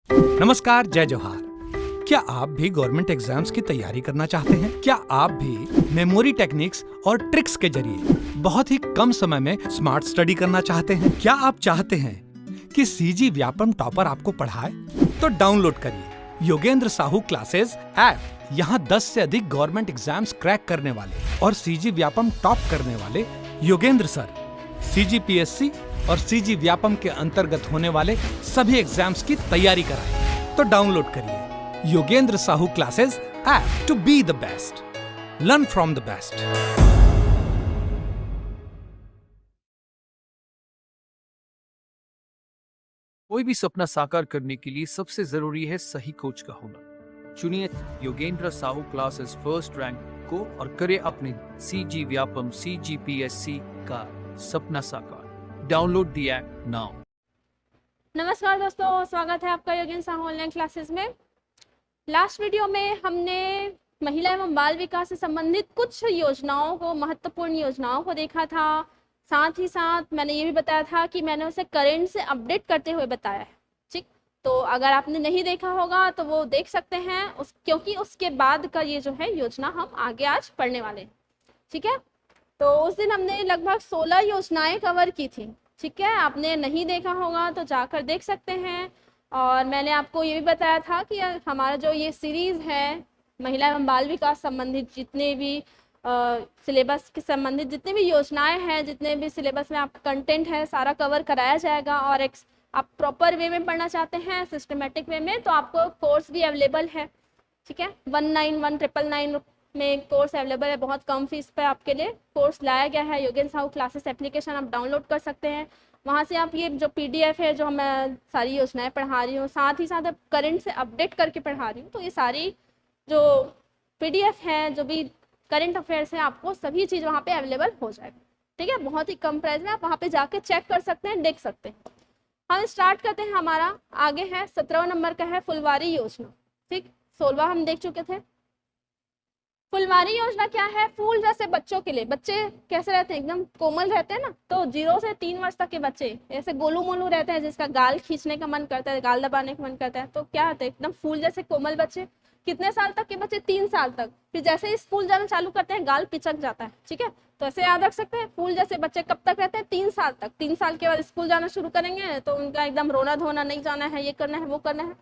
नमस्कार, जय जोहार। क्या आप भी गवर्नमेंट एग्जाम्स की तैयारी करना चाहते हैं? क्या आप भी मेमोरी टेक्निक्स और ट्रिक्स के जरिए बहुत ही कम समय में स्मार्ट स्टडी करना चाहते हैं? क्या आप चाहते हैं कि सीजी व्यापम टॉपर आपको पढ़ाए? तो डाउनलोड करिए योगेंद्र साहू क्लासेस ऐप। यहाँ 10 से अधिक गवर्नमेंट एग्जाम्स क्रैक करने वाले और सीजी व्यापम टॉप करने वाले योगेंद्र सर सीजीपीएससी और सीजी व्यापम के अंतर्गत होने वाले सभी एग्जाम्स की तैयारी कराएं। तो डाउनलोड करिए Yogendra Sahu classes app to be the best, learn from the best. कोई भी सपना साकार करने के लिए सबसे जरूरी है सही कोच का होना। चुनिए Yogendra Sahu classes first rank को और करे अपने सीजी व्यापम सीजीपीएससी का सपना साकार। Download the app now. नमस्कार दोस्तों, स्वागत है आपका योगेंद्र साहू ऑनलाइन क्लासेस में। लास्ट वीडियो में हमने महिला एवं बाल विकास से संबंधित कुछ योजनाओं को, महत्वपूर्ण योजनाओं को देखा था। साथ ही साथ मैंने ये भी बताया था कि मैंने उसे करंट से अपडेट करते हुए बताया है। ठीक, तो अगर आपने नहीं देखा होगा तो वो देख सकते हैं क्योंकि उसके बाद का ये जो है योजना हम आगे आज पढ़ने वाले हैं। ठीक है, तो उस दिन हमने लगभग 16 योजनाएं कवर की थी। ठीक है, आपने नहीं देखा होगा तो जाकर देख सकते हैं। और मैंने आपको ये भी बताया था कि हमारा जो ये सीरीज़ है महिला एवं बाल विकास संबंधित जितने भी सिलेबस के संबंधित जितनी भी योजनाएं हैं, जितने भी सिलेबस में आपका कंटेंट है, सारा कवर कराया जाएगा। और आप प्रॉपर वे में पढ़ना चाहते हैं, सिस्टमेटिक वे में, तो आपको कोर्स भी अवेलेबल है। ठीक है, 191999 में कोर्स अवेलेबल है। बहुत कम फीस पर आपके लिए कोर्स लाया गया है। योगेंद्र साहू क्लासेस एप्लीकेशन आप डाउनलोड कर सकते हैं। वहाँ से आप ये जो PDF है, जो मैं सारी योजनाएं पढ़ा रही हूँ, साथ ही साथ करंट से अपडेट करके पढ़ा रही हूँ, तो ये सारी जो PDF है, जो भी करंट अफेयर्स हैं, आपको सभी चीज़ वहाँ पे अवेलेबल हो जाएगा। ठीक है, बहुत ही कम प्राइस में आप वहाँ पे जाके चेक कर सकते हैं, देख सकते हैं। हम स्टार्ट करते हैं। हमारा आगे है 17 नंबर का है फुलवारी योजना। ठीक, 16 हम देख चुके थे। फुलवारी योजना क्या है? फूल जैसे बच्चों के लिए। बच्चे कैसे रहते हैं? एकदम कोमल रहते हैं ना। तो 0 से 3 वर्ष तक के बच्चे ऐसे गोलू मोलू रहते हैं, जिसका गाल खींचने का मन करता है, गाल दबाने का मन करता है, तो क्या होता है? एकदम फूल जैसे कोमल बच्चे। कितने साल तक के बच्चे? 3 साल तक। फिर जैसे ही स्कूल जाना चालू करते हैं, गाल पिचक जाता है। ठीक है, तो ऐसे याद रख सकते हैं। फूल जैसे बच्चे कब तक रहते हैं? 3 साल तक। 3 साल के बाद स्कूल जाना शुरू करेंगे तो उनका एकदम रोना धोना, नहीं जाना है, ये करना है, वो करना है,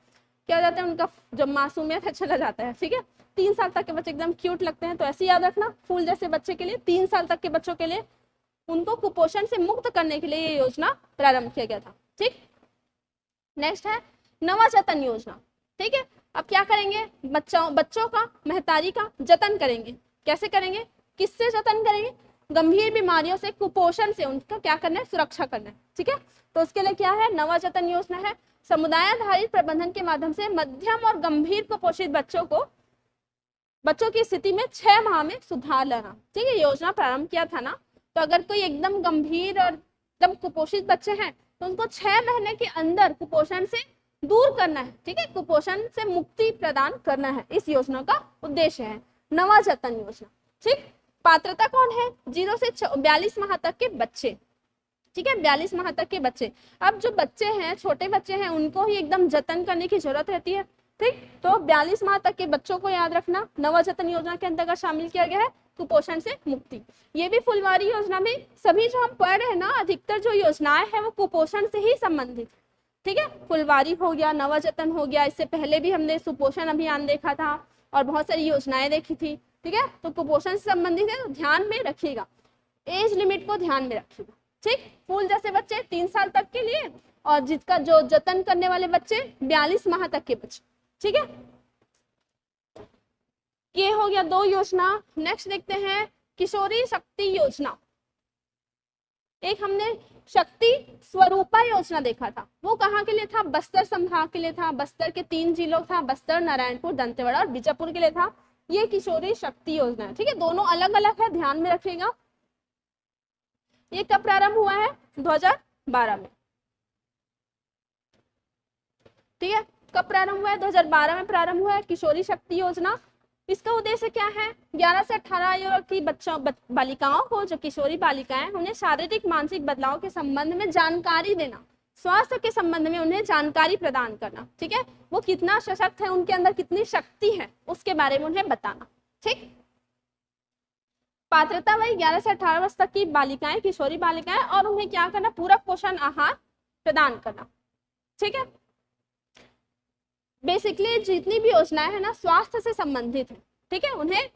क्या हो जाता है? उनका जो मासूमियत है चला जाता है। ठीक है, 3 साल तक के बच्चे एकदम क्यूट लगते हैं। तो ऐसे याद रखना, फूल जैसे बच्चे के लिए, 3 साल तक के बच्चों के लिए, उनको कुपोषण से मुक्त करने के लिए ये योजना प्रारंभ किया गया था। ठीक, नेक्स्ट है नवजतन योजना। ठीक है, अब क्या करेंगे? बच्चों का, महतारी का जतन करेंगे। कैसे करेंगे? किससे जतन करेंगे? गंभीर बीमारियों से, कुपोषण से उनका क्या करना है? सुरक्षा करना है। ठीक है, तो उसके लिए क्या है? नवजतन योजना है। समुदाय आधारित प्रबंधन के माध्यम से मध्यम और गंभीर कुपोषित बच्चों की स्थिति में 6 माह में सुधार लाना। ठीक है, योजना प्रारंभ किया था ना, तो अगर कोई एकदम गंभीर और एकदम कुपोषित बच्चे हैं तो उनको 6 महीने के अंदर कुपोषण से दूर करना है। ठीक है, कुपोषण से मुक्ति प्रदान करना है, इस योजना का उद्देश्य है नवजतन योजना। ठीक, पात्रता कौन है? 0 से 42 माह तक के बच्चे। ठीक है, 42 माह तक के बच्चे। अब जो बच्चे हैं, छोटे बच्चे हैं, उनको ही एकदम जतन करने की जरूरत रहती है। ठीक, तो 42 माह तक के बच्चों को याद रखना नवजतन योजना के अंतर्गत शामिल किया गया है, कुपोषण से मुक्ति। ये भी फुलवारी योजना में सभी जो हम पढ़ रहे हैं ना, अधिकतर जो योजनाएं हैं वो कुपोषण से ही संबंधित। ठीक है, फुलवारी हो गया, नवजतन हो गया, इससे पहले भी हमने सुपोषण अभियान देखा था और बहुत सारी योजनाएं देखी थी। ठीक है, तो कुपोषण से संबंधित है, तो ध्यान में रखिएगा, एज लिमिट को ध्यान में रखिएगा। ठीक, फूल जैसे बच्चे 3 साल तक के लिए, और जिसका जो जतन करने वाले बच्चे 42 माह तक के बच्चे। ठीक है, ये हो गया 2 योजना। नेक्स्ट देखते हैं किशोरी शक्ति योजना। एक हमने शक्ति स्वरूपा योजना देखा था, वो कहाँ के लिए था? बस्तर संभाग के लिए था। बस्तर के 3 जिलों था, बस्तर, नारायणपुर, दंतेवाड़ा और बीजापुर के लिए था। ये किशोरी शक्ति योजना है। ठीक है, दोनों अलग अलग है, ध्यान में रखिएगा। ये कब प्रारंभ हुआ है? 2012 में। ठीक है, कब प्रारंभ हुआ है? 2012 में प्रारंभ हुआ है किशोरी शक्ति योजना। इसका उद्देश्य क्या है? 11 से 18 आयु की बालिकाओं को, जो किशोरी बालिकाएं, उन्हें शारीरिक मानसिक बदलाव के संबंध में जानकारी देना। स्वास्थ्य के संबंध में उन्हें जानकारी प्रदान करना, ठीक है, वो कितना सशक्त है, उनके अंदर कितनी शक्ति है, उसके बारे में उन्हें बताना। ठीक, पात्रता वही 11 से 18 वर्ष तक की बालिकाएं, किशोरी बालिकाएं, और उन्हें क्या करना, पूरक पोषण आहार प्रदान करना। ठीक है, बेसिकली जितनी भी योजनाएं है ना स्वास्थ्य से संबंधित है, ठीक है, उन्हें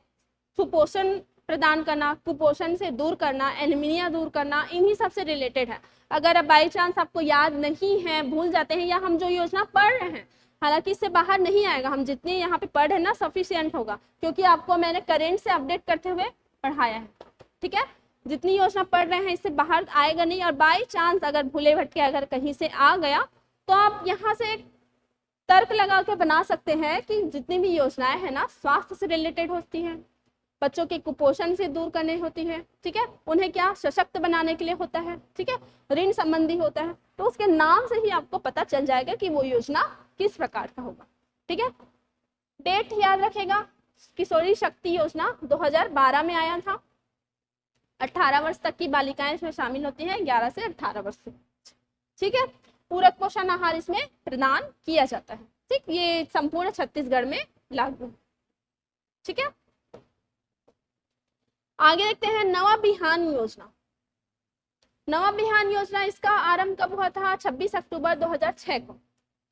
सुपोषण प्रदान करना, कुपोषण से दूर करना, एनीमिया दूर करना, इन्हीं सब से रिलेटेड है। अगर अब बाई चांस आपको याद नहीं है, भूल जाते हैं, या हम जो योजना पढ़ रहे हैं हालांकि इससे बाहर नहीं आएगा, हम जितने यहाँ पे पढ़ रहे हैं ना सफिशिएंट होगा, क्योंकि आपको मैंने करेंट से अपडेट करते हुए पढ़ाया है। ठीक है, जितनी योजना पढ़ रहे हैं इससे बाहर आएगा नहीं, और बाई चांस अगर भूले भटके अगर कहीं से आ गया तो आप यहाँ से एक तर्क लगा के बना सकते हैं कि जितनी भी योजनाएं हैं ना स्वास्थ्य से रिलेटेड होती हैं, बच्चों के कुपोषण से दूर करने होती है, ठीक है, उन्हें क्या सशक्त बनाने के लिए होता है, ठीक है, ऋण संबंधी होता है, तो उसके नाम से ही आपको पता चल जाएगा कि वो योजना किस प्रकार का होगा। ठीक है, डेट याद रखेगा, किशोरी शक्ति योजना 2012 में आया था। 18 वर्ष तक की बालिकाएं इसमें शामिल होती हैं, 11 से 18 वर्ष से। ठीक है, पूरक पोषण आहार इसमें प्रदान किया जाता है। ठीक, ये संपूर्ण छत्तीसगढ़ में लागू है। ठीक है, आगे देखते हैं नवा बिहान योजना। नवा बिहान योजना इसका आरंभ कब हुआ था? 26 अक्टूबर 2006 को।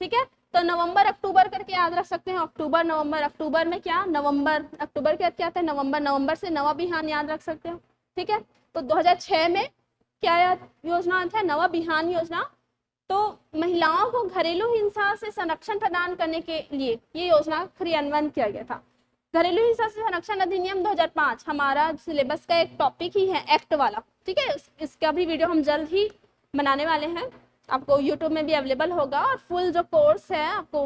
ठीक है, तो नवंबर अक्टूबर करके याद रख सकते हैं, अक्टूबर नवंबर, अक्टूबर में क्या नवंबर, अक्टूबर के क्या था नवंबर, नवंबर से नवा बिहान याद रख सकते हैं। ठीक है, तो 2006 में क्या योजना था? नवा बिहान योजना। तो महिलाओं को घरेलू हिंसा से संरक्षण प्रदान करने के लिए ये योजना क्रियान्वयन किया गया था। घरेलू हिंसा से संरक्षण अधिनियम 2005 हमारा सिलेबस का एक टॉपिक ही है, एक्ट वाला। ठीक है, इसका भी वीडियो हम जल्द ही बनाने वाले हैं, आपको यूट्यूब में भी अवेलेबल होगा, और फुल जो कोर्स है आपको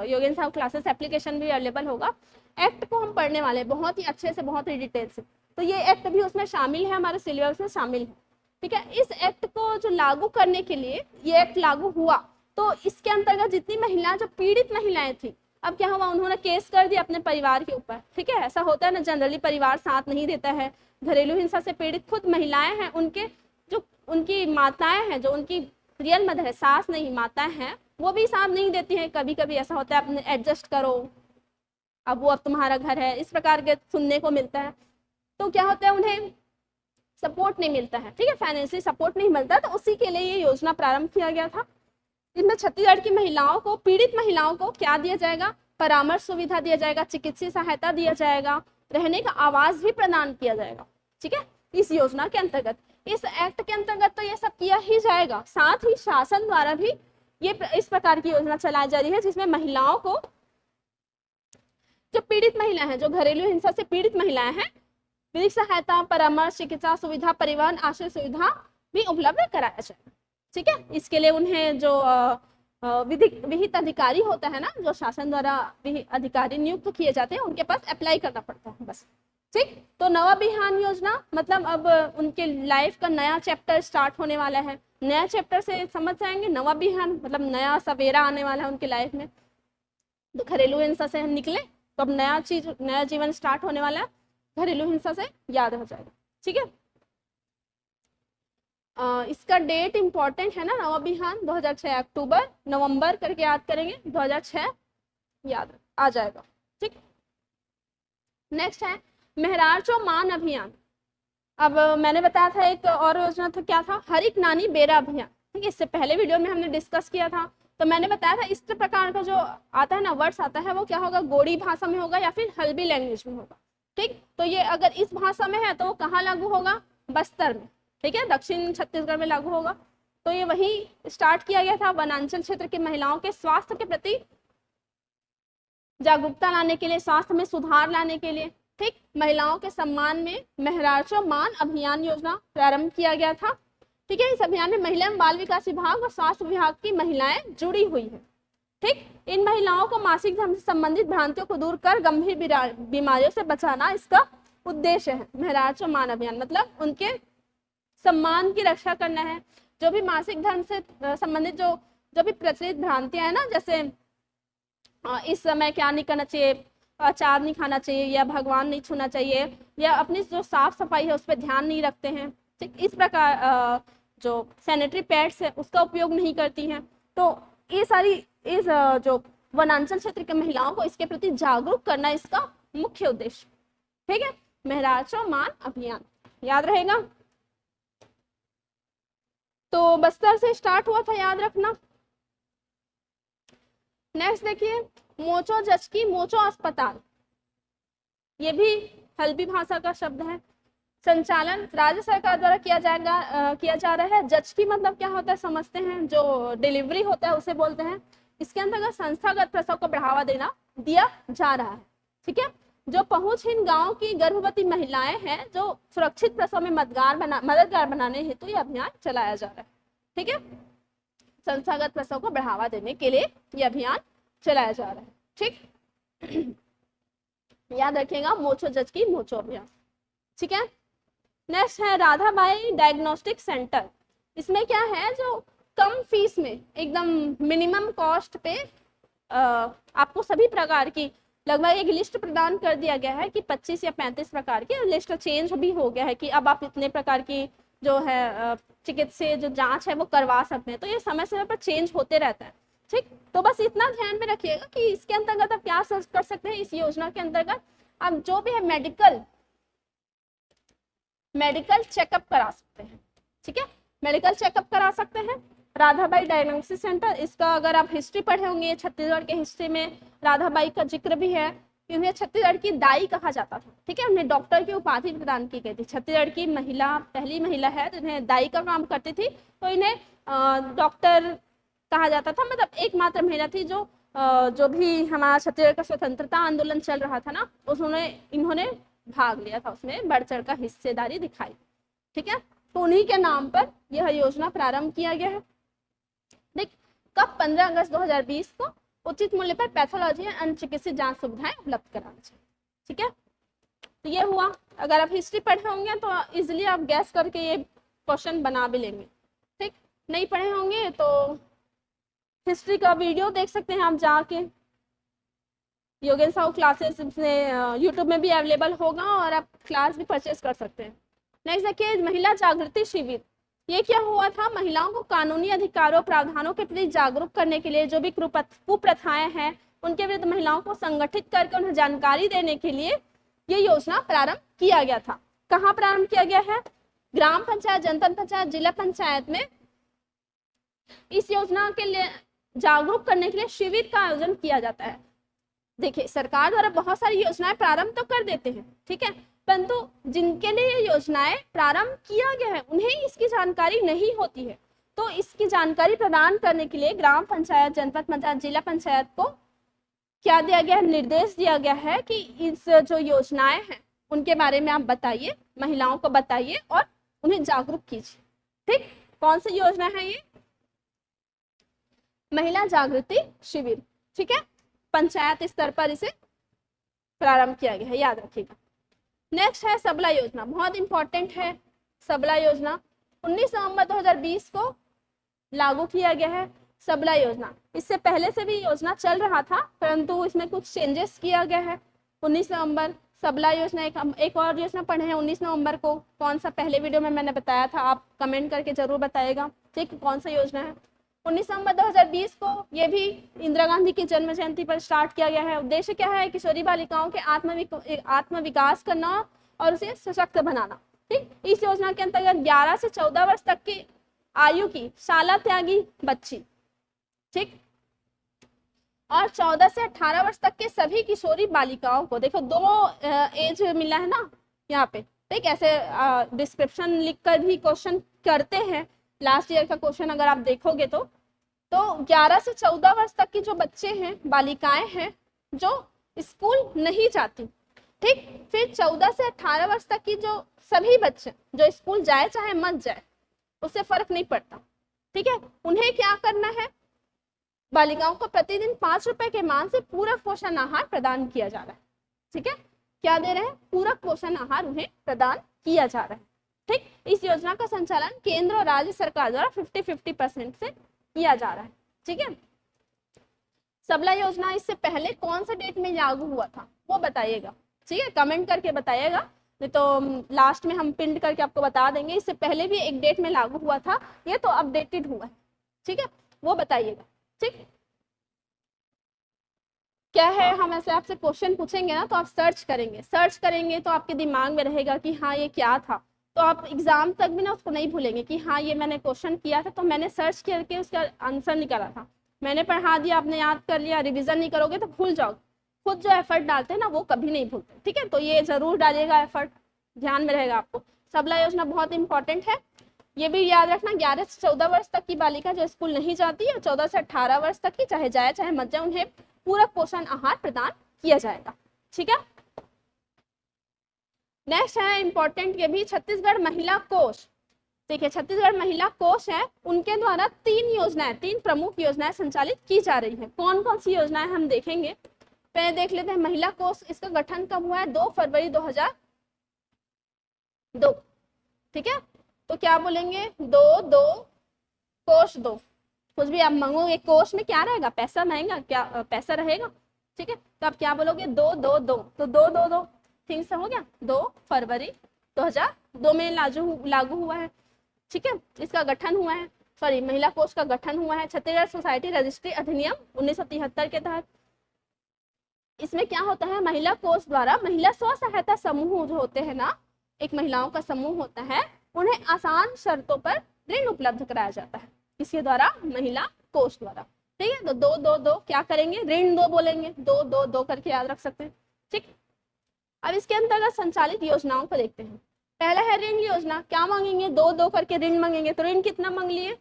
योगेन साहब क्लासेस एप्लीकेशन भी अवेलेबल होगा। एक्ट को हम पढ़ने वाले हैं बहुत ही अच्छे से, बहुत ही डिटेल से, तो ये एक्ट भी उसमें शामिल है, हमारे सिलेबस में शामिल है। ठीक है, इस एक्ट को जो लागू करने के लिए ये एक्ट लागू हुआ, तो इसके अंतर्गत जितनी महिलाएं, जो पीड़ित महिलाएं थी, अब क्या हुआ, उन्होंने केस कर दिया अपने परिवार के ऊपर। ठीक है, ऐसा होता है ना, जनरली परिवार साथ नहीं देता है। घरेलू हिंसा से पीड़ित खुद महिलाएं हैं, उनके जो उनकी माताएं हैं, जो उनकी रियल मदर है, सास नहीं माताएं हैं, वो भी साथ नहीं देती हैं। कभी कभी ऐसा होता है, अपने एडजस्ट करो, अब तुम्हारा घर है, इस प्रकार के सुनने को मिलता है। तो क्या होता है, उन्हें सपोर्ट नहीं मिलता है। ठीक है, फाइनेंशियली सपोर्ट नहीं मिलता, तो उसी के लिए ये योजना प्रारंभ किया गया था। इसमें छत्तीसगढ़ की महिलाओं को, पीड़ित महिलाओं को क्या दिया जाएगा? परामर्श सुविधा दिया जाएगा, चिकित्सीय सहायता दिया जाएगा, रहने का आवास भी प्रदान किया जाएगा। ठीक है, इस योजना के अंतर्गत, इस एक्ट के अंतर्गत तो ये सब किया ही जाएगा। साथ ही शासन द्वारा भी ये इस प्रकार की योजना चलाई जा रही है, जिसमें महिलाओं को, जो पीड़ित महिलाएं हैं, जो घरेलू हिंसा से पीड़ित महिलाएं हैं, विधिक सहायता, परामर्श, चिकित्सा सुविधा, परिवहन, आश्रय सुविधा भी उपलब्ध कराया जाएगा। ठीक है, इसके लिए उन्हें जो विहित अधिकारी होता है ना, जो शासन द्वारा अधिकारी नियुक्त किए जाते हैं, उनके पास अप्लाई करना पड़ता है बस। ठीक, तो नवा बिहान योजना मतलब अब उनके लाइफ का नया चैप्टर स्टार्ट होने वाला है। नया चैप्टर से समझ जाएंगे, नवा बिहान मतलब नया सवेरा आने वाला है उनके लाइफ में। तो घरेलू हिंसा से हम निकले तो अब नया चीज, नया जीवन स्टार्ट होने वाला है, घरेलू हिंसा से याद हो जाएगा। ठीक है, इसका डेट इंपॉर्टेंट है ना, नवा बिहान 2006, अक्टूबर नवंबर करके याद करेंगे, 2006 याद आ जाएगा। ठीक, नेक्स्ट है मेहरार मान अभियान। अब मैंने बताया था एक और योजना था, क्या था? हरिक नानी बेरा अभियान। ठीक है, इससे पहले वीडियो में हमने डिस्कस किया था, तो मैंने बताया था इस प्रकार का जो आता है ना वर्ड्स आता है, वो क्या होगा, गोड़ी भाषा में होगा या फिर हल्बी लैंग्वेज में होगा। ठीक, तो ये अगर इस भाषा में है तो वो कहाँ लागू होगा? बस्तर में। ठीक है, दक्षिण छत्तीसगढ़ में लागू होगा। तो ये वही स्टार्ट किया गया था, वनांचल क्षेत्र की महिलाओं के स्वास्थ्य के प्रति जागरूकता लाने के लिए, स्वास्थ्य में सुधार लाने के लिए। ठीक, महिलाओं के सम्मान में मेहरार मान अभियान योजना प्रारंभ किया गया था। ठीक है, इस अभियान में महिला एवं बाल विकास विभाग और स्वास्थ्य विभाग की महिलाएं जुड़ी हुई है। ठीक, इन महिलाओं को मासिक धर्म से संबंधित भ्रांतियों को दूर कर गंभीर बीमारियों से बचाना इसका उद्देश्य है। मेहरार मान अभियान मतलब उनके सम्मान की रक्षा करना है। जो भी मासिक धर्म से संबंधित जो भी प्रचलित भ्रांतियां है ना, जैसे इस समय क्या नहीं करना चाहिए, अचार नहीं खाना चाहिए, या भगवान नहीं छूना चाहिए, या अपनी जो साफ सफाई है उस पर ध्यान नहीं रखते हैं। ठीक, इस प्रकार जो सैनिटरी पैड्स है उसका उपयोग नहीं करती हैं। तो ये सारी इस जो वनांचल क्षेत्र के महिलाओं को इसके प्रति जागरूक करना इसका मुख्य उद्देश्य। ठीक है, मेहराचो मान अभियान याद रहेगा। तो बस्तर से स्टार्ट हुआ था, याद रखना। नेक्स्ट देखिए, मोचो जचकी मोचो अस्पताल, ये भी हल्बी भाषा का शब्द है। संचालन राज्य सरकार द्वारा किया जा रहा है। जचकी मतलब क्या होता है समझते हैं, जो डिलीवरी होता है उसे बोलते हैं। इसके अंतर्गत संस्थागत प्रसव को बढ़ावा दिया जा रहा है। ठीक है, जो पहुंचहीन गांव की गर्भवती महिलाएं हैं जो सुरक्षित प्रसव में मददगार बनाने हेतु यह अभियान चलाया जा रहा है। ठीक है, संस्थागत प्रसव को बढ़ावा देने के लिए यह अभियान चलाया जा रहा है। ठीक, याद रखिएगा, मोचो जचकी मोचो अभियान। ठीक है, नेक्स्ट है राधाबाई डायग्नोस्टिक सेंटर। इसमें क्या है, जो कम फीस में एकदम मिनिमम कॉस्ट पे आपको सभी प्रकार की लगभग एक लिस्ट प्रदान कर दिया गया है कि 25 या 35 प्रकार की लिस्ट चेंज भी हो गया है कि अब आप इतने प्रकार की जो है चिकित्सीय जो जांच है वो करवा सकते हैं। तो ये समय समय पर चेंज होते रहता है। ठीक, तो बस इतना ध्यान में रखिएगा कि इसके अंतर्गत आप क्या कर सकते हैं। इस योजना के अंतर्गत आप जो भी है मेडिकल चेकअप करा सकते हैं। ठीक है, मेडिकल चेकअप करा सकते हैं। राधाबाई डायग्नोस्टिक सेंटर, इसका अगर आप हिस्ट्री पढ़े होंगे, छत्तीसगढ़ के हिस्ट्री में राधाबाई का जिक्र भी है। उन्हें छत्तीसगढ़ की दाई कहा जाता था। ठीक है, उन्हें डॉक्टर की उपाधि प्रदान की गई थी। छत्तीसगढ़ की पहली महिला है जिन्हें दाई का काम करती थी, तो इन्हें डॉक्टर कहा जाता था। मतलब एकमात्र महिला थी जो भी हमारा छत्तीसगढ़ का स्वतंत्रता आंदोलन चल रहा था ना, इन्होंने भाग लिया था, उसमें बढ़ चढ़ कर हिस्सेदारी दिखाई। ठीक है, तो उन्हीं के नाम पर यह योजना प्रारंभ किया गया है। देख, कब 15 अगस्त 2020 को उचित मूल्य पर पैथोलॉजी या अन्य चिकित्सीय जांच सुविधाएं उपलब्ध कराना चाहिए। ठीक है, तो ये हुआ। अगर आप हिस्ट्री पढ़े होंगे तो इजिली आप गैस करके ये क्वेश्चन बना भी लेंगे। ठीक, नहीं पढ़े होंगे तो हिस्ट्री का वीडियो देख सकते हैं आप जाके, योगेन साहू क्लासेस यूट्यूब में भी अवेलेबल होगा और आप क्लास भी परचेज कर सकते हैं। नेक्स्ट देखिए, महिला जागृति शिविर। ये क्या हुआ था, महिलाओं को कानूनी अधिकारों प्रावधानों के प्रति जागरूक करने के लिए जो भी कुप्रथाएं हैं उनके विरुद्ध महिलाओं को संगठित करके उन्हें जानकारी देने के लिए ये योजना प्रारंभ किया गया था। कहाँ प्रारंभ किया गया है, ग्राम पंचायत, जनपद पंचायत, जिला पंचायत में इस योजना के लिए जागरूक करने के लिए शिविर का आयोजन किया जाता है। देखिए, सरकार द्वारा बहुत सारी योजनाएं प्रारंभ तो कर देते हैं, ठीक है, परंतु जिनके लिए ये योजनाएं प्रारंभ किया गया है उन्हें इसकी जानकारी नहीं होती है। तो इसकी जानकारी प्रदान करने के लिए ग्राम पंचायत, जनपद पंचायत, जिला पंचायत को क्या दिया गया है, निर्देश दिया गया है कि इस जो योजनाएं हैं उनके बारे में आप बताइए, महिलाओं को बताइए और उन्हें जागरूक कीजिए। ठीक, कौन सी योजना है ये, महिला जागृति शिविर। ठीक है, पंचायत स्तर पर इसे प्रारंभ किया गया है, याद रखिएगा। नेक्स्ट है सबला योजना, बहुत इंपॉर्टेंट है। सबला योजना 19 नवंबर 2020 को लागू किया गया है। सबला योजना, इससे पहले से भी योजना चल रहा था परंतु इसमें कुछ चेंजेस किया गया है। 19 नवंबर सबला योजना, एक और योजना पढ़े हैं 19 नवंबर को, कौन सा पहले वीडियो में मैंने बताया था, आप कमेंट करके जरूर बताइएगा। ठीक, कौन सा योजना है। 19 नवंबर 2020 को ये भी इंदिरा गांधी की जन्म जयंती पर स्टार्ट किया गया है। उद्देश्य क्या है, किशोरी बालिकाओं के आत्म विकास करना और उसे सशक्त बनाना। ठीक, इस योजना के अंतर्गत 11 से 14 वर्ष तक की आयु की शाला त्यागी बच्ची, ठीक, और 14 से 18 वर्ष तक के सभी किशोरी बालिकाओं को, देखो दो एज मिला है ना यहाँ पे। ठीक, ऐसे डिस्क्रिप्शन लिखकर भी क्वेश्चन करते हैं, लास्ट ईयर का क्वेश्चन अगर आप देखोगे तो 11 से 14 वर्ष तक की जो बच्चे हैं, बालिकाएं हैं जो स्कूल नहीं जाती। ठीक, फिर 14 से 18 वर्ष तक की जो सभी बच्चे जो स्कूल जाए चाहे मत जाए उससे फर्क नहीं पड़ता। ठीक है, उन्हें क्या करना है, बालिकाओं को प्रतिदिन 5 रुपए के मान से पूरक पोषण आहार प्रदान किया जा रहा है। ठीक है, क्या दे रहे हैं, पूरक पोषण आहार उन्हें प्रदान किया जा रहा है। ठीक, इस योजना का संचालन केंद्र और राज्य सरकार द्वारा 50-50% से किया जा रहा है। ठीक है, सबला योजना इससे पहले कौन से डेट में लागू हुआ था वो बताइएगा। ठीक है, कमेंट करके बताइएगा। नहीं तो लास्ट में हम पिन करके आपको बता देंगे। इससे पहले भी एक डेट में लागू हुआ था, ये तो अपडेटेड हुआ है, ठीक है, वो बताइएगा। ठीक, क्या है, हम ऐसे आपसे क्वेश्चन पूछेंगे ना तो आप सर्च करेंगे तो आपके दिमाग में रहेगा कि हाँ ये क्या था, तो आप एग्जाम तक भी ना उसको नहीं भूलेंगे कि हाँ ये मैंने क्वेश्चन किया था तो मैंने सर्च करके उसका आंसर निकाला था, मैंने पढ़ा दिया, आपने याद कर लिया, रिविजन नहीं करोगे तो भूल जाओगे। खुद जो एफर्ट डालते हैं ना वो कभी नहीं भूलते, ठीक है, तो ये जरूर डालिएगा एफर्ट, ध्यान में रहेगा आपको। सबला योजना बहुत इंपॉर्टेंट है, ये भी याद रखना। 11 से 14 वर्ष तक की बालिका जो स्कूल नहीं जाती है, 14 से 18 वर्ष तक की चाहे जाए चाहे मत जाए, उन्हें पूरक पोषण आहार प्रदान किया जाएगा, ठीक है। नेक्स्ट है इंपॉर्टेंट, ये भी छत्तीसगढ़ महिला कोष। देखिए छत्तीसगढ़ महिला कोष है, उनके द्वारा 3 प्रमुख योजनाएं संचालित की जा रही है। कौन कौन सी योजनाएं हम देखेंगे, पहले देख लेते हैं। महिला कोष, इसका गठन कब हुआ है, 2 फरवरी 2002, ठीक है। तो क्या बोलेंगे, 2 कोष 2, कुछ भी आप मांगोगे कोष में क्या रहेगा, पैसा रहेगा, क्या पैसा रहेगा, ठीक है। तो आप क्या बोलोगे, 2 2 2, तो 2 2 2 ठीक से हो गया, 2 फरवरी 2002 में लागू हुआ है, ठीक है। इसका गठन हुआ है, सॉरी महिला कोष का गठन हुआ है छत्तीसगढ़ सोसाइटी रजिस्ट्री अधिनियम 1973 के तहत। इसमें क्या होता है, महिला कोष द्वारा महिला स्व सहायता समूह जो होते हैं ना, एक महिलाओं का समूह होता है, उन्हें आसान शर्तों पर ऋण उपलब्ध कराया जाता है इसके द्वारा, महिला कोष द्वारा, ठीक है। तो 2 2 2 क्या करेंगे, ऋण 2 बोलेंगे, 2 2 2 करके याद रख सकते हैं, ठीक। अब इसके अंतर्गत संचालित योजनाओं को देखते हैं। पहला है ऋण योजना, क्या मांगेंगे, 2 2 करके ऋण मांगेंगे, तो ऋण कितना मांग लिए,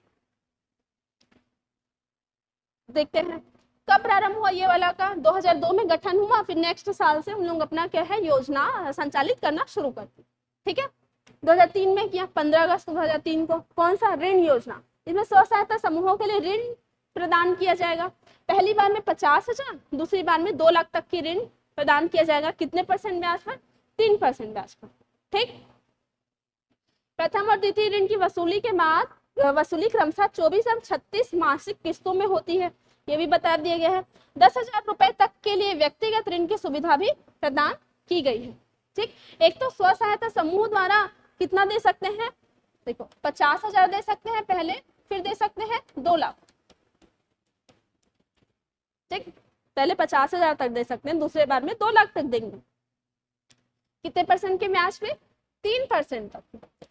देखते हैं। कब प्रारंभ हुआ ये वाला का, 2002 में गठन हुआ, फिर नेक्स्ट साल से हम लोग अपना क्या है योजना संचालित करना शुरू करते, ठीक है। 2003 में किया, 15 अगस्त 2003 को, कौन सा, ऋण योजना। इसमें स्व सहायता समूहों के लिए ऋण प्रदान किया जाएगा, पहली बार में 50,000, दूसरी बार में 2 लाख तक की ऋण प्रदान किया जाएगा, कितने % ब्याज पर, 3% ब्याज पर, ठीक। प्रथम और द्वितीय ऋण की वसूली के बाद वसूली क्रमशः 24 और 36 मासिक किस्तों में होती है, ये भी बता दिया गया है। 10,000 रुपए तक के लिए व्यक्तिगत ऋण की सुविधा भी प्रदान की गई है, ठीक। एक तो स्व सहायता समूह द्वारा कितना दे सकते हैं, देखो 50,000 दे सकते हैं पहले, फिर दे सकते हैं 2 लाख, ठीक। पहले 50,000 तक दे सकते हैं, दूसरे बार में 2 लाख तक देंगे, कितने % के ब्याज पे, 3% तक।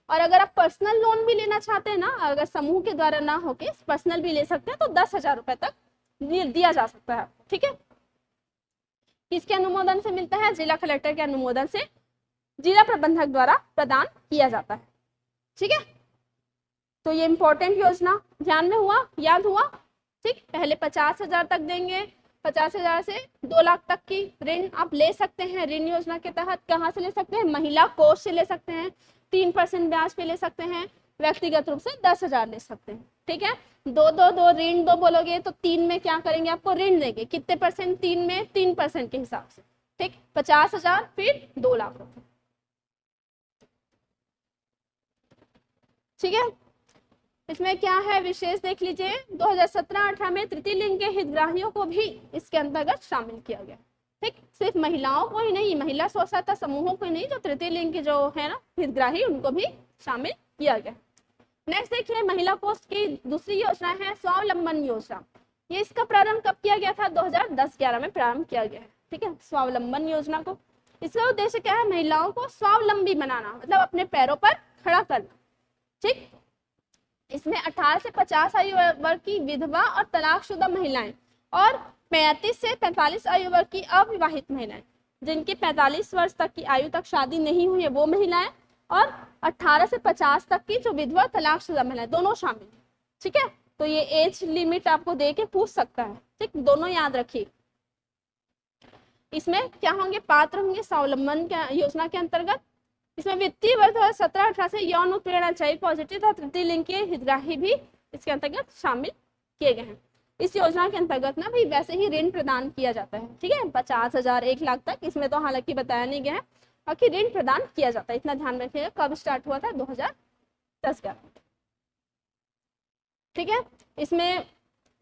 और अगर आप पर्सनल लोन भी लेना चाहते हैं ना, अगर समूह के द्वारा ना होके पर्सनल भी ले सकते हैं, तो 10,000 रुपए तक दिया जा सकता है, ठीक है। किसके अनुमोदन से मिलता है, जिला कलेक्टर के अनुमोदन से जिला प्रबंधक द्वारा प्रदान किया जाता है, ठीक है। तो ये इंपॉर्टेंट योजना ध्यान में हुआ, याद हुआ, ठीक। पहले 50,000 तक देंगे, 50,000 से 2 लाख तक की ऋण आप ले सकते हैं ऋण योजना के तहत। कहाँ से ले सकते हैं, महिला कोष से ले सकते हैं, 3% ब्याज पे ले सकते हैं, व्यक्तिगत रूप से 10,000 ले सकते हैं, ठीक है। 2 2 2 ऋण 2 बोलोगे तो 3 में क्या करेंगे, आपको ऋण देंगे, कितने %, 3 में 3% के हिसाब से, ठीक। 50,000 फिर 2 लाख रुपए, ठीक है। इसमें क्या है विशेष देख लीजिए, 2017-18 में तृतीय लिंग के हितग्राहियों को भी इसके अंतर्गत शामिल किया गया, ठीक। सिर्फ महिलाओं को ही नहीं, महिला स्व सहायता समूहों को ही नहीं, जो तृतीय लिंग के जो है ना हितग्राही, उनको भी शामिल किया गया। नेक्स्ट देखिए, महिला कोष की दूसरी योजना है स्वावलंबन योजना। ये इसका प्रारंभ कब किया गया था, 2010-11 में प्रारंभ किया गया है, ठीक है, स्वावलंबन योजना को। इसका उद्देश्य क्या है, महिलाओं को स्वावलंबी बनाना, मतलब अपने पैरों पर खड़ा करना, ठीक। इसमें 18 से 50 आयु वर्ग की विधवा और तलाकशुदा महिलाएं और 35 से 45 आयु वर्ग की अविवाहित महिलाएं, जिनकी 45 वर्ष तक की आयु तक शादी नहीं हुई है वो महिलाएं, और 18 से 50 तक की जो विधवा तलाकशुदा महिलाएं, दोनों शामिल है, ठीक है। तो ये एज लिमिट आपको दे के पूछ सकता है, ठीक, दोनों याद रखिए। इसमें क्या होंगे, पात्र होंगे स्वावलंबन योजना के अंतर्गत। इसमें वित्तीय वर्ष 2017-18 से यौन उत्पीड़न HIV पॉजिटिव तथा तृतीय लिंग के हितग्राही भी इसके अंतर्गत शामिल किए गए हैं। इस योजना के अंतर्गत ना भी वैसे ही ऋण प्रदान किया जाता है, ठीक है, 50,000 1 लाख तक, इसमें तो हालांकि बताया नहीं गया है, बाकी ऋण प्रदान किया जाता है, इतना ध्यान रखिएगा। कब स्टार्ट हुआ था, 2010-11, ठीक है। इसमें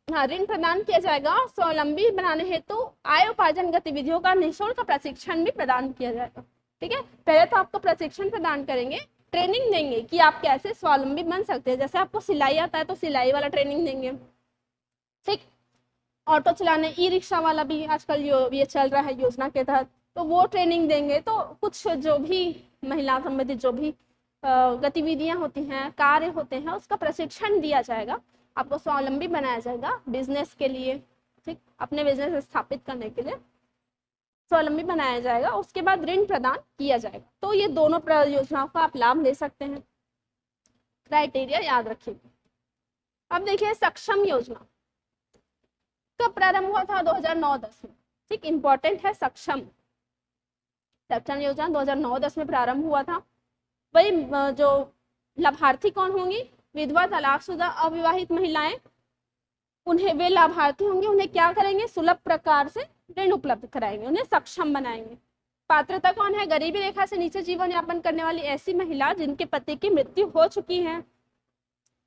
हाँ ऋण प्रदान किया जाएगा और स्वावलंबी बनाने हेतु आय उपार्जन गतिविधियों का निःशुल्क प्रशिक्षण भी प्रदान किया जाएगा, ठीक है, पहले तो आपको प्रशिक्षण प्रदान करेंगे, ट्रेनिंग देंगे कि आप कैसे स्वावलंबी बन सकते हैं। जैसे आपको सिलाई आता है तो सिलाई वाला ट्रेनिंग देंगे, ठीक। ऑटो चलाने, ई रिक्शा वाला भी आजकल ये चल रहा है योजना के तहत, तो वो ट्रेनिंग देंगे। तो कुछ जो भी महिला संबंधित जो भी गतिविधियां होती हैं, कार्य होते हैं, उसका प्रशिक्षण दिया जाएगा, आपको स्वावलंबी बनाया जाएगा बिजनेस के लिए, ठीक, अपने बिजनेस स्थापित करने के लिए स्वावलंबी बनाया जाएगा। उसके बाद ऋण प्रदान किया जाएगा। तो ये दोनों योजनाओं का आप लाभ ले सकते हैं। क्राइटेरिया याद रखिएगा। अब देखिए सक्षम योजना कब प्रारंभ हुआ था? 2009-10 में, ठीक, इंपॉर्टेंट है। सक्षम योजना 2009-10 में प्रारंभ हुआ था। वही जो लाभार्थी कौन होंगी? विधवा, तलाकशुदा, अविवाहित महिलाएं, उन्हें वे लाभार्थी होंगे। उन्हें क्या करेंगे? सुलभ प्रकार से ऋण उपलब्ध कराएंगे, उन्हें सक्षम बनाएंगे। पात्रता कौन है? गरीबी रेखा से नीचे जीवन यापन करने वाली ऐसी महिला जिनके पति की मृत्यु हो चुकी है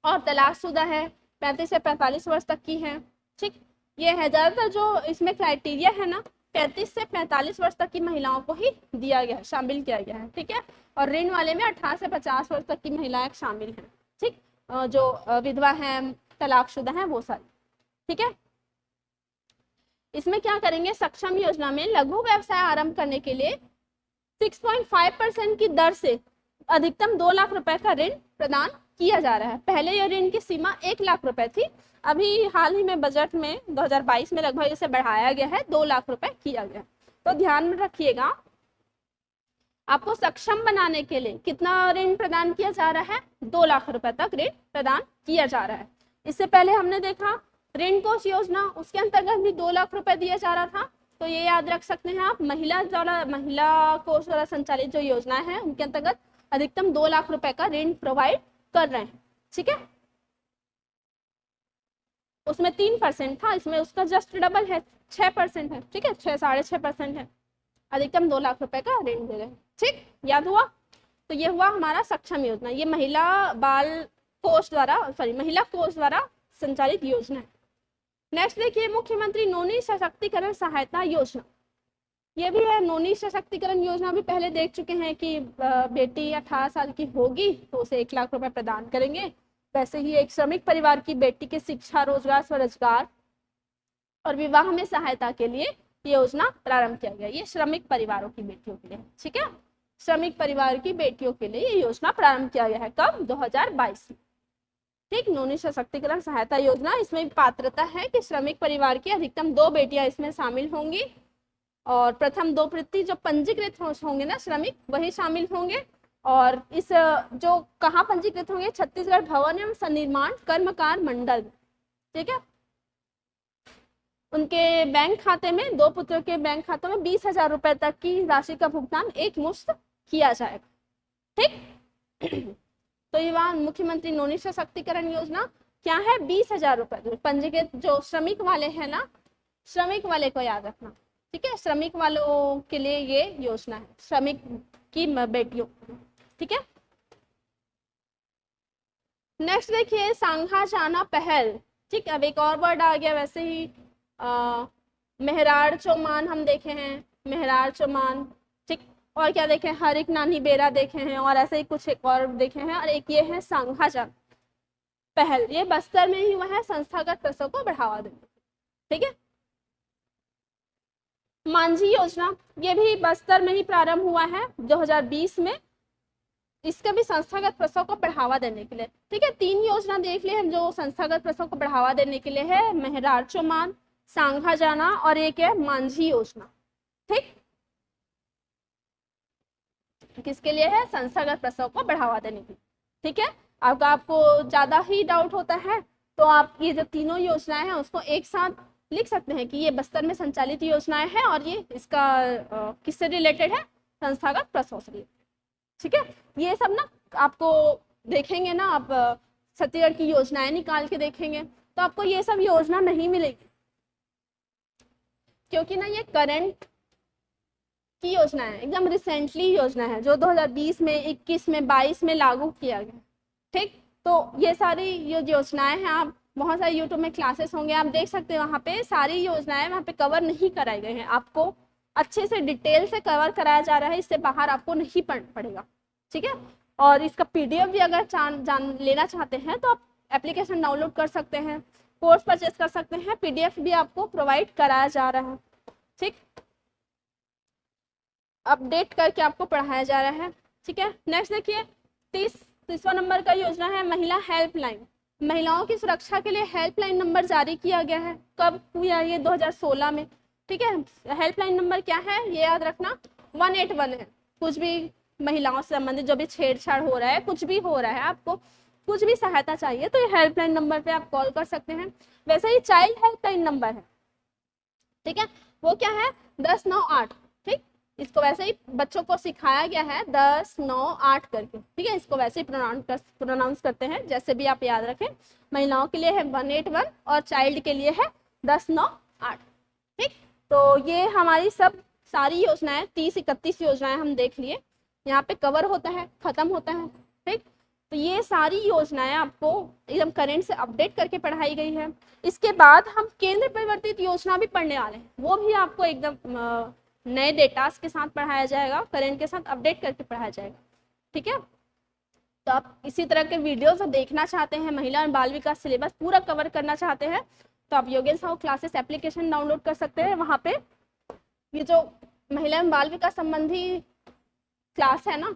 और तलाकशुदा है, 35 से 45 वर्ष तक की है, ठीक। ये है ज़्यादातर जो इसमें क्राइटेरिया है ना, 35 से 45 वर्ष तक की महिलाओं को ही दिया गया है, शामिल किया गया है, ठीक है। और ऋण वाले में 18 से 50 वर्ष तक की महिलाएं शामिल हैं, ठीक। जो विधवा हैं, तलाकशुदा हैं, वो सारी, ठीक है। इसमें क्या करेंगे? सक्षम योजना में लघु व्यवसाय आरंभ करने के लिए 6.5% की दर से अधिकतम 2 लाख रुपए का ऋण प्रदान किया जा रहा है। पहले यह ऋण की सीमा 1 लाख रुपए थी, अभी हाल ही में बजट में 2022 में लगभग इसे बढ़ाया गया है, 2 लाख रुपए किया गया। तो ध्यान में रखिएगा, आपको सक्षम बनाने के लिए कितना ऋण प्रदान किया जा रहा है? 2 लाख रुपए तक ऋण प्रदान किया जा रहा है। इससे पहले हमने देखा ऋण कोष योजना, उसके अंतर्गत भी 2 लाख रुपए दिया जा रहा था। तो ये याद रख सकते हैं आप, महिला कोष द्वारा संचालित जो योजना है उनके अंतर्गत अधिकतम 2 लाख रुपए का ऋण प्रोवाइड कर रहे हैं, ठीक है। उसमें 3% था, इसमें उसका जस्ट डबल है, 6% है, ठीक है, 6.5% है, अधिकतम 2 लाख रुपए का ऋण दे रहे हैं, ठीक। याद हुआ? तो ये हुआ हमारा सक्षम योजना, ये महिला कोष द्वारा संचालित योजना है। नेक्स्ट देखिए मुख्यमंत्री नोनी सशक्तिकरण सहायता योजना, ये भी है। नोनी सशक्तिकरण योजना भी पहले देख चुके हैं कि बेटी 18 साल की होगी तो उसे 1 लाख रुपए प्रदान करेंगे। वैसे ही एक श्रमिक परिवार की बेटी के शिक्षा, रोजगार, स्वरोजगार और विवाह में सहायता के लिए ये योजना प्रारंभ किया गया। ये श्रमिक परिवारों की बेटियों के लिए, ठीक है, श्रमिक परिवार की बेटियों के लिए ये योजना प्रारंभ किया गया है। कब? 2022 में, ठीक। नोनी सशक्तिकरण सहायता योजना, इसमें पात्रता है कि श्रमिक परिवार की अधिकतम 2 बेटियां इसमें शामिल होंगी और प्रथम 2 प्रति जो पंजीकृत होंगे ना श्रमिक, वही शामिल होंगे। और इस जो कहाँ पंजीकृत होंगे? छत्तीसगढ़ भवन एवं सन्निर्माण कर्मकार मंडल, ठीक है। उनके बैंक खाते में, 2 पुत्रों के बैंक खातों में 20,000 रुपए तक की राशि का भुगतान एक मुश्त किया जाएगा, ठीक। तो ये वहाँ मुख्यमंत्री नोनी सशक्तिकरण योजना क्या है? 20,000 रुपए पंजीकृत जो श्रमिक वाले हैं ना, श्रमिक वाले को याद रखना, ठीक है, श्रमिक वालों के लिए ये योजना है, श्रमिक की बेटियों, ठीक है। नेक्स्ट देखिए सांघा जाना पहल, ठीक। अब एक और वर्ड आ गया, वैसे ही मेहरार चौमान हम देखे हैं, मेहरार चौमान, ठीक। और क्या देखे? हर एक नानी बेरा देखे हैं, और ऐसे ही कुछ एक और देखे हैं। और एक ये है सांघा जाना पहल, ये बस्तर में ही हुआ है, संस्थागत प्रसव को बढ़ावा देने, ठीक है। मांझी योजना, ये भी बस्तर में ही प्रारंभ हुआ है 2020 में, इसका भी संस्थागत प्रसव को बढ़ावा देने के लिए, ठीक है। 3 योजना देख लिए हम जो संस्थागत प्रसव को बढ़ावा देने के लिए है, मेहरार चौमान, सांघा जाना और एक है मांझी योजना, ठीक। किसके लिए है? संस्थागत प्रसव को बढ़ावा देने के लिए, ठीक है। अगर आपको ज्यादा ही डाउट होता है तो आप ये जो तीनों योजनाएं हैं उसको एक साथ लिख सकते हैं कि ये बस्तर में संचालित योजनाएं हैं और ये इसका किससे रिलेटेड है? संस्थागत प्रसव से रिलेटेड, ठीक है। ये सब ना आपको देखेंगे ना, आप छत्तीसगढ़ की योजनाएं निकाल के देखेंगे तो आपको ये सब योजना नहीं मिलेगी, क्योंकि ना ये करंट की योजना है, एकदम रिसेंटली योजना है जो 2020 में, 21 में, 22 में लागू किया गया, ठीक। तो ये सारी योजनाएं हैं, आप बहुत सारे यूट्यूब में क्लासेस होंगे, आप देख सकते हैं, वहाँ पे सारी योजनाएं वहाँ पे कवर नहीं कराई गई हैं। आपको अच्छे से डिटेल से कवर कराया जा रहा है, इससे बाहर आपको नहीं पढ़ना पड़ेगा, ठीक है। और इसका पीडीएफ भी अगर जान लेना चाहते हैं तो आप एप्लीकेशन डाउनलोड कर सकते हैं, कोर्स परचेज कर सकते हैं, पीडीएफ भी आपको प्रोवाइड कराया जा रहा है, ठीक, अपडेट करके आपको पढ़ाया जा रहा है, ठीक है। नेक्स्ट देखिए 30वां नंबर का योजना है महिला हेल्पलाइन। महिलाओं की सुरक्षा के लिए हेल्पलाइन नंबर जारी किया गया है। कब हुआ ये? 2016 में, ठीक है। हेल्पलाइन नंबर क्या है ये याद रखना, 181 है। कुछ भी महिलाओं से संबंधित जो भी छेड़छाड़ हो रहा है, कुछ भी हो रहा है, आपको कुछ भी सहायता चाहिए तो ये हेल्पलाइन नंबर पे आप कॉल कर सकते हैं। वैसे ही चाइल्ड हेल्पलाइन नंबर है, ठीक है, वो क्या है 1098, ठीक। इसको वैसे ही बच्चों को सिखाया गया है 1098 करके, ठीक है। इसको वैसे ही प्रोनाउंस करते हैं जैसे भी आप याद रखें। महिलाओं के लिए है 181 और चाइल्ड के लिए है 1098, ठीक। तो ये हमारी सब सारी योजनाएं 30-31 योजनाएं हम देख लिए, यहाँ पे कवर होता है, खत्म होता है, ठीक। तो ये सारी योजनाएं आपको एकदम करंट से अपडेट करके पढ़ाई गई है। इसके बाद हम केंद्र परिवर्तित योजना भी पढ़ने वाले हैं, वो भी आपको एकदम नए डेटास के साथ पढ़ाया जाएगा, करंट के साथ अपडेट करके पढ़ाया जाएगा, ठीक है। तो आप इसी तरह के वीडियोस देखना चाहते हैं, महिला और बाल विकास सिलेबस पूरा कवर करना चाहते हैं तो आप Yogesh Sahu classes application download कर सकते हैं। वहाँ पे ये जो महिला एवं बाल विकास संबंधी क्लास है ना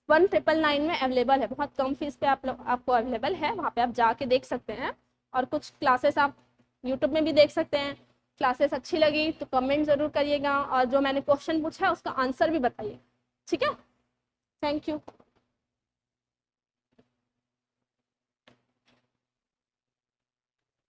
1999 में अवेलेबल है, बहुत कम फीस पे आपको अवेलेबल है, वहाँ पे आप जाके देख सकते हैं। और कुछ क्लासेस आप यूट्यूब में भी देख सकते हैं। क्लासेस अच्छी लगी तो कमेंट ज़रूर करिएगा और जो मैंने क्वेश्चन पूछा है उसका आंसर भी बताइए, ठीक है। Thank you.